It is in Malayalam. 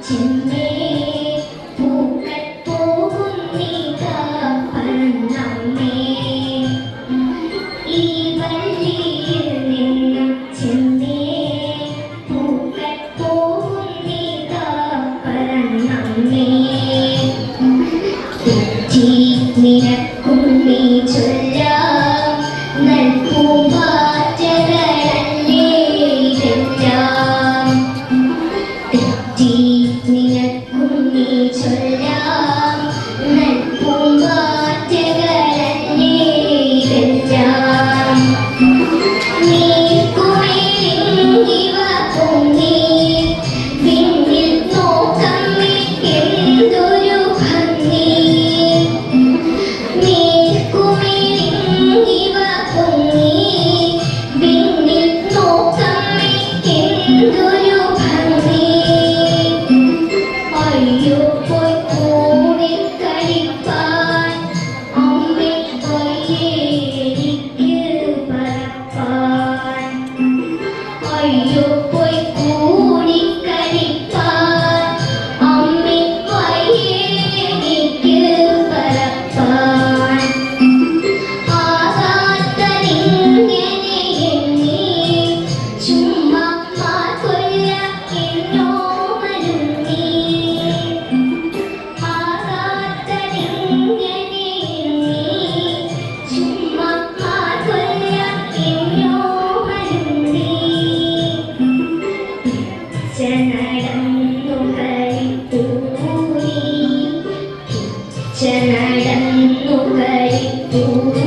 ചിന്തേ പൂക്കൾ പോകുന്നിതാ പറന്നമ്മേ ഈ വള്ളിയിൽ നിന്നും ചിന്തേ പൂക്കൾ പോകുന്നിതാ പറന്നമ്മേ തെറ്റി നിനക്കും നീ ചൊല്ലാം നൽപൂമ്പാറ്റകളല്ലേ ഇതെല്ലാം തെറ്റി നിനക്കും നീ ചൊല്ലാം നൽപൂമ്പാറ്റകളല്ലേ ഇതെല്ലാം നീക്കുമിലിങ്ങിവ പൊങ്ങി വിണ്ണിൽ നോക്കമ്മേ എന്തൊരു ഭംഗി നീക്കുമിലിങ്ങിവ പൊങ്ങി വിണ്ണിൽ നോക്കമ്മേ എന്തൊരു ഭംഗി അയ്യോ പോയി കൂടി കളിപ്പാൻ അമ്മേ വയ്യേരിക്ക് പറപ്പാൻ അയ്യോ പോയി കൂടി കളിപ്പാൻ അമ്മേ വയ്യേരിക്ക് പറപ്പാൻ ആകാത്തതിങ്ങനെ എണ്ണി ചുമ്മാ കൊല്ല എന്നോമലുണ്ണി ആകാത്തതിങ്ങനെ എണ്ണി ചുമ്മാ കൊല്ല എന്നോമലുണ്ണി നടന്നു കളിപ്പൂരി നടന്നു കളിപ്പൂരി